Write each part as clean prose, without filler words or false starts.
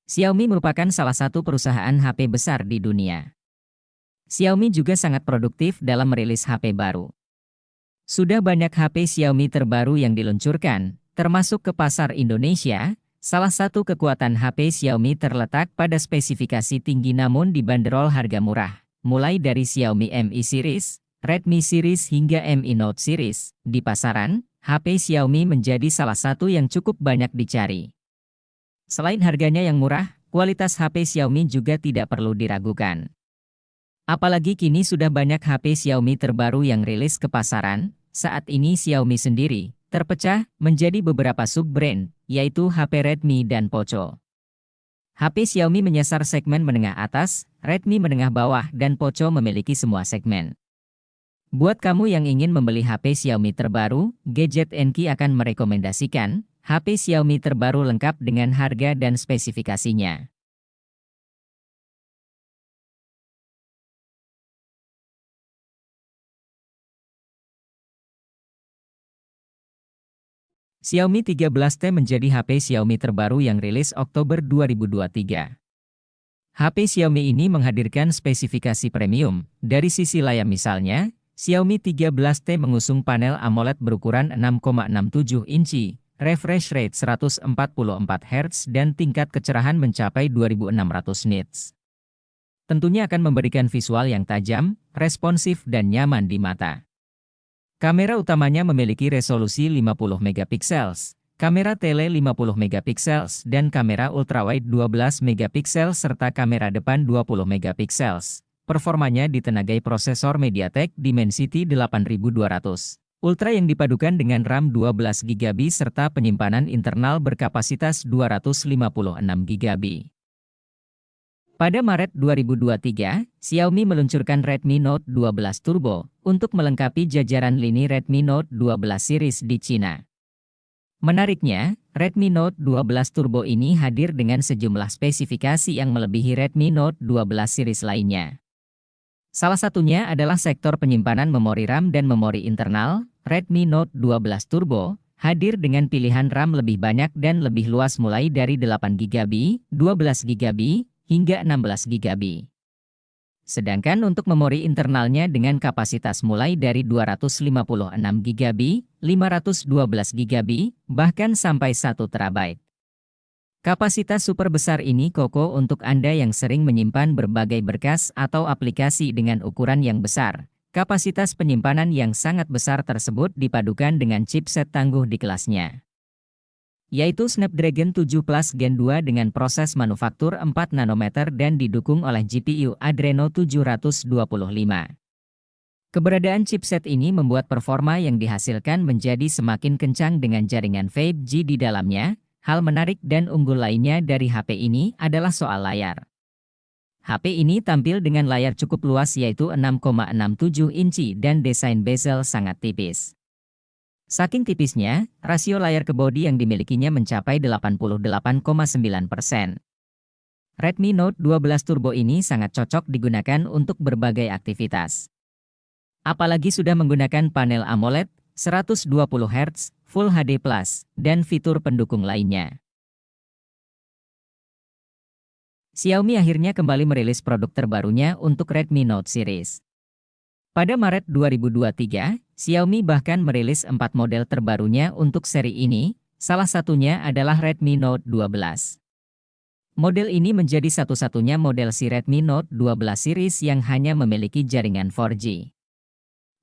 Xiaomi merupakan salah satu perusahaan HP besar di dunia. Xiaomi juga sangat produktif dalam merilis HP baru. Sudah banyak HP Xiaomi terbaru yang diluncurkan, termasuk ke pasar Indonesia. Salah satu kekuatan HP Xiaomi terletak pada spesifikasi tinggi namun dibanderol harga murah. Mulai dari Xiaomi Mi Series, Redmi Series hingga Mi Note Series. Di pasaran, HP Xiaomi menjadi salah satu yang cukup banyak dicari. Selain harganya yang murah, kualitas HP Xiaomi juga tidak perlu diragukan. Apalagi kini sudah banyak HP Xiaomi terbaru yang rilis ke pasaran. Saat ini Xiaomi sendiri terpecah menjadi beberapa sub-brand, yaitu HP Redmi dan Poco. HP Xiaomi menyasar segmen menengah atas, Redmi menengah bawah, dan Poco memiliki semua segmen. Buat kamu yang ingin membeli HP Xiaomi terbaru, Gadget NQ akan merekomendasikan HP Xiaomi terbaru lengkap dengan harga dan spesifikasinya. Xiaomi 13T menjadi HP Xiaomi terbaru yang rilis Oktober 2023. HP Xiaomi ini menghadirkan spesifikasi premium. Dari sisi layar misalnya, Xiaomi 13T mengusung panel AMOLED berukuran 6,67 inci, refresh rate 144 Hz dan tingkat kecerahan mencapai 2600 nits. Tentunya akan memberikan visual yang tajam, responsif dan nyaman di mata. Kamera utamanya memiliki resolusi 50 megapiksel, kamera tele 50 megapiksel dan kamera ultrawide 12 megapiksel serta kamera depan 20 megapiksel. Performanya ditenagai prosesor MediaTek Dimensity 8200 Ultra yang dipadukan dengan RAM 12 GB serta penyimpanan internal berkapasitas 256 GB. Pada Maret 2023, Xiaomi meluncurkan Redmi Note 12 Turbo untuk melengkapi jajaran lini Redmi Note 12 series di Cina. Menariknya, Redmi Note 12 Turbo ini hadir dengan sejumlah spesifikasi yang melebihi Redmi Note 12 series lainnya. Salah satunya adalah sektor penyimpanan memori RAM dan memori internal. Redmi Note 12 Turbo hadir dengan pilihan RAM lebih banyak dan lebih luas mulai dari 8 GB, 12 GB, hingga 16 GB. Sedangkan untuk memori internalnya dengan kapasitas mulai dari 256 GB, 512 GB, bahkan sampai 1 TB. Kapasitas super besar ini kokoh untuk Anda yang sering menyimpan berbagai berkas atau aplikasi dengan ukuran yang besar. Kapasitas penyimpanan yang sangat besar tersebut dipadukan dengan chipset tangguh di kelasnya, yaitu Snapdragon 7 Plus Gen 2 dengan proses manufaktur 4 nanometer dan didukung oleh GPU Adreno 725. Keberadaan chipset ini membuat performa yang dihasilkan menjadi semakin kencang dengan jaringan 5G di dalamnya. Hal menarik dan unggul lainnya dari HP ini adalah soal layar. HP ini tampil dengan layar cukup luas yaitu 6,67 inci dan desain bezel sangat tipis. Saking tipisnya, rasio layar ke bodi yang dimilikinya mencapai 88,9%. Redmi Note 12 Turbo ini sangat cocok digunakan untuk berbagai aktivitas. Apalagi sudah menggunakan panel AMOLED, 120 Hz, Full HD+, dan fitur pendukung lainnya. Xiaomi akhirnya kembali merilis produk terbarunya untuk Redmi Note series. Pada Maret 2023, Xiaomi bahkan merilis 4 model terbarunya untuk seri ini, salah satunya adalah Redmi Note 12. Model ini menjadi satu-satunya model si Redmi Note 12 series yang hanya memiliki jaringan 4G.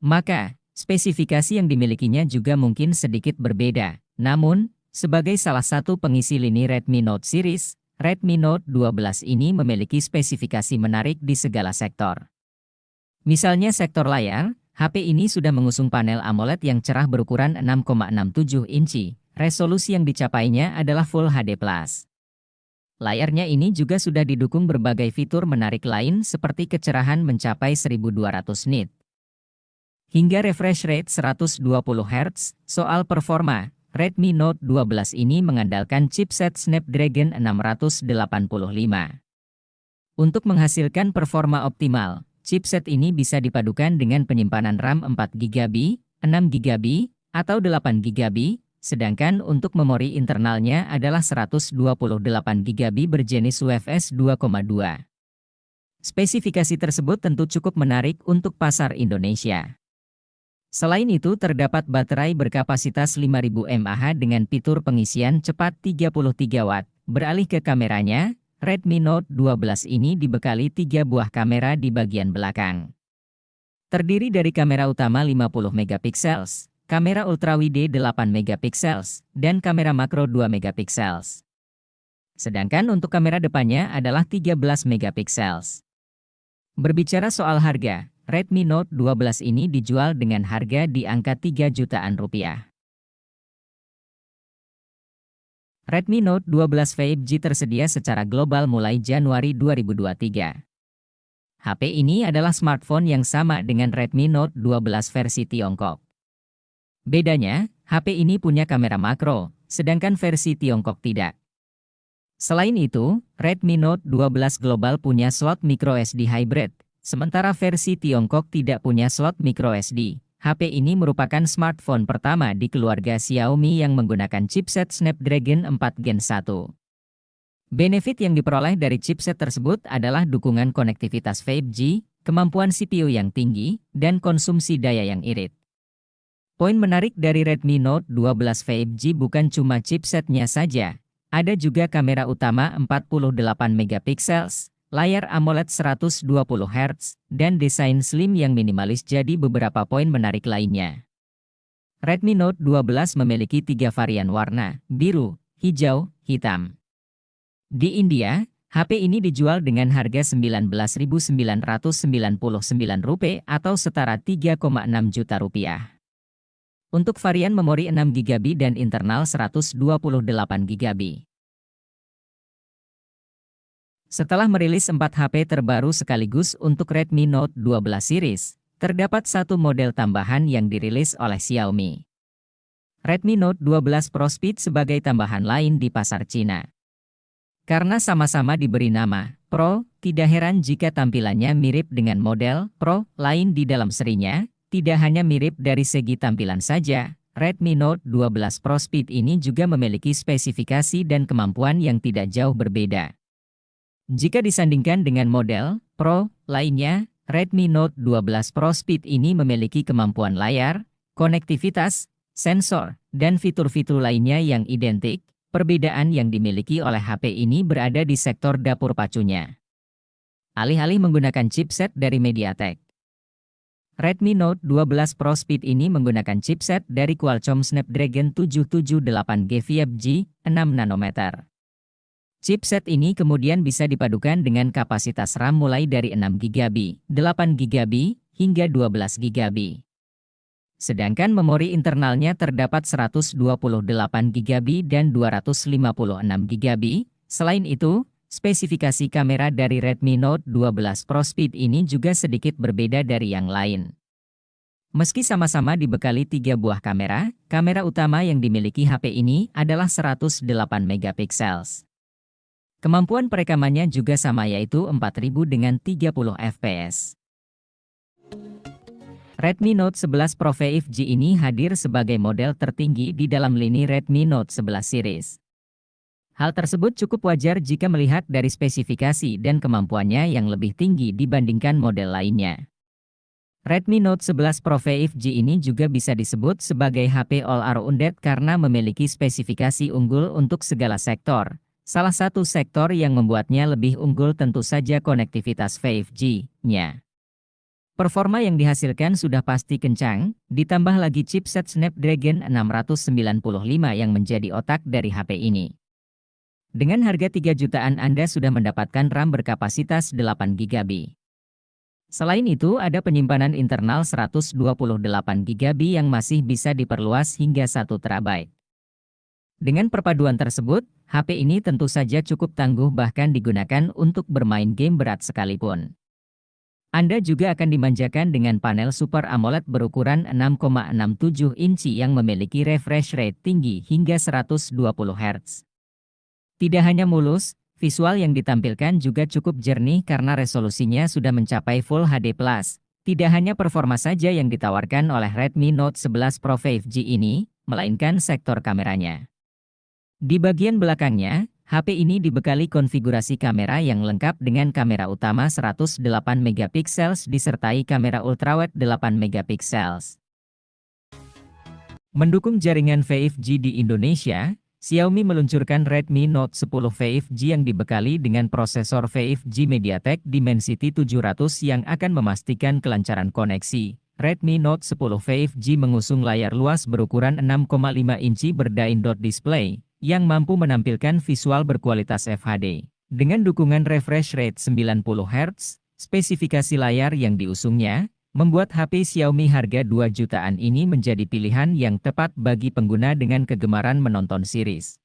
Maka, spesifikasi yang dimilikinya juga mungkin sedikit berbeda. Namun, sebagai salah satu pengisi lini Redmi Note series, Redmi Note 12 ini memiliki spesifikasi menarik di segala sektor. Misalnya sektor layar, HP ini sudah mengusung panel AMOLED yang cerah berukuran 6,67 inci, resolusi yang dicapainya adalah Full HD+. Layarnya ini juga sudah didukung berbagai fitur menarik lain seperti kecerahan mencapai 1200 nit. Hingga refresh rate 120 Hz, soal performa, Redmi Note 12 ini mengandalkan chipset Snapdragon 685. Untuk menghasilkan performa optimal, chipset ini bisa dipadukan dengan penyimpanan RAM 4 GB, 6 GB, atau 8 GB, sedangkan untuk memori internalnya adalah 128 GB berjenis UFS 2,2. Spesifikasi tersebut tentu cukup menarik untuk pasar Indonesia. Selain itu terdapat baterai berkapasitas 5000 mAh dengan fitur pengisian cepat 33 Watt. Beralih ke kameranya, Redmi Note 12 ini dibekali 3 buah kamera di bagian belakang. Terdiri dari kamera utama 50 megapiksel, kamera ultrawide 8 megapiksel, dan kamera makro 2 megapiksel. Sedangkan untuk kamera depannya adalah 13 megapiksel. Berbicara soal harga, Redmi Note 12 ini dijual dengan harga di angka 3 jutaan rupiah. Redmi Note 12 5G tersedia secara global mulai Januari 2023. HP ini adalah smartphone yang sama dengan Redmi Note 12 versi Tiongkok. Bedanya, HP ini punya kamera makro, sedangkan versi Tiongkok tidak. Selain itu, Redmi Note 12 Global punya slot microSD hybrid, sementara versi Tiongkok tidak punya slot microSD. HP ini merupakan smartphone pertama di keluarga Xiaomi yang menggunakan chipset Snapdragon 4 Gen 1. Benefit yang diperoleh dari chipset tersebut adalah dukungan konektivitas 5G, kemampuan CPU yang tinggi, dan konsumsi daya yang irit. Poin menarik dari Redmi Note 12 5G bukan cuma chipsetnya saja. Ada juga kamera utama 48 megapiksel, layar AMOLED 120 Hz, dan desain slim yang minimalis jadi beberapa poin menarik lainnya. Redmi Note 12 memiliki 3 varian warna, biru, hijau, hitam. Di India, HP ini dijual dengan harga Rp19.999 atau setara 3,6 juta rupiah. Untuk varian memori 6GB dan internal 128GB. Setelah merilis 4 HP terbaru sekaligus untuk Redmi Note 12 series, terdapat satu model tambahan yang dirilis oleh Xiaomi. Redmi Note 12 Pro Speed sebagai tambahan lain di pasar Cina. Karena sama-sama diberi nama Pro, tidak heran jika tampilannya mirip dengan model Pro lain di dalam serinya. Tidak hanya mirip dari segi tampilan saja, Redmi Note 12 Pro Speed ini juga memiliki spesifikasi dan kemampuan yang tidak jauh berbeda. Jika disandingkan dengan model Pro lainnya, Redmi Note 12 Pro Speed ini memiliki kemampuan layar, konektivitas, sensor, dan fitur-fitur lainnya yang identik. Perbedaan yang dimiliki oleh HP ini berada di sektor dapur pacunya. Alih-alih menggunakan chipset dari MediaTek, Redmi Note 12 Pro Speed ini menggunakan chipset dari Qualcomm Snapdragon 778G 5G 6 nanometer. Chipset ini kemudian bisa dipadukan dengan kapasitas RAM mulai dari 6GB, 8GB, hingga 12GB. Sedangkan memori internalnya terdapat 128GB dan 256GB. Selain itu, spesifikasi kamera dari Redmi Note 12 Pro Speed ini juga sedikit berbeda dari yang lain. Meski sama-sama dibekali 3 buah kamera, kamera utama yang dimiliki HP ini adalah 108 megapiksel. Kemampuan perekamannya juga sama yaitu 4000 dengan 30 fps. Redmi Note 11 Pro 5G ini hadir sebagai model tertinggi di dalam lini Redmi Note 11 series. Hal tersebut cukup wajar jika melihat dari spesifikasi dan kemampuannya yang lebih tinggi dibandingkan model lainnya. Redmi Note 11 Pro 5G ini juga bisa disebut sebagai HP all-around karena memiliki spesifikasi unggul untuk segala sektor. Salah satu sektor yang membuatnya lebih unggul tentu saja konektivitas 5G-nya. Performa yang dihasilkan sudah pasti kencang, ditambah lagi chipset Snapdragon 695 yang menjadi otak dari HP ini. Dengan harga 3 jutaan Anda sudah mendapatkan RAM berkapasitas 8GB. Selain itu ada penyimpanan internal 128GB yang masih bisa diperluas hingga 1 TB. Dengan perpaduan tersebut, HP ini tentu saja cukup tangguh bahkan digunakan untuk bermain game berat sekalipun. Anda juga akan dimanjakan dengan panel Super AMOLED berukuran 6,67 inci yang memiliki refresh rate tinggi hingga 120 Hz. Tidak hanya mulus, visual yang ditampilkan juga cukup jernih karena resolusinya sudah mencapai Full HD+. Tidak hanya performa saja yang ditawarkan oleh Redmi Note 11 Pro 5G ini, melainkan sektor kameranya. Di bagian belakangnya, HP ini dibekali konfigurasi kamera yang lengkap dengan kamera utama 108 megapiksel disertai kamera ultrawide 8 megapiksel. Mendukung jaringan 5G di Indonesia, Xiaomi meluncurkan Redmi Note 10 5G yang dibekali dengan prosesor 5G MediaTek Dimensity 700 yang akan memastikan kelancaran koneksi. Redmi Note 10 5G mengusung layar luas berukuran 6,5 inci berdine-dot display, yang mampu menampilkan visual berkualitas FHD. Dengan dukungan refresh rate 90 Hz, spesifikasi layar yang diusungnya, membuat HP Xiaomi harga 2 jutaan ini menjadi pilihan yang tepat bagi pengguna dengan kegemaran menonton series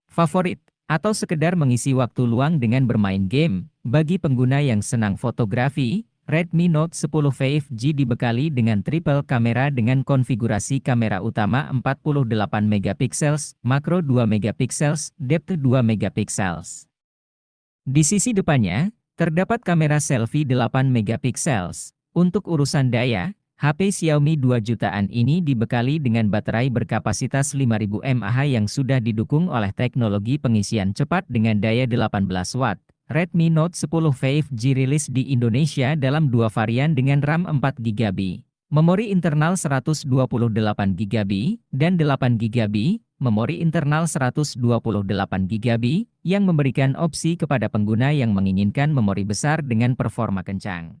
favorit, atau sekedar mengisi waktu luang dengan bermain game. Bagi pengguna yang senang fotografi, Redmi Note 10 5G dibekali dengan triple kamera dengan konfigurasi kamera utama 48 megapiksel, makro 2 megapiksel, depth 2 megapiksel. Di sisi depannya, terdapat kamera selfie 8 megapiksel. Untuk urusan daya, HP Xiaomi 2 jutaan ini dibekali dengan baterai berkapasitas 5000 mAh yang sudah didukung oleh teknologi pengisian cepat dengan daya 18 Watt. Redmi Note 10 5G rilis di Indonesia dalam 2 varian dengan RAM 4GB, memori internal 128GB, dan 8GB, memori internal 128GB, yang memberikan opsi kepada pengguna yang menginginkan memori besar dengan performa kencang.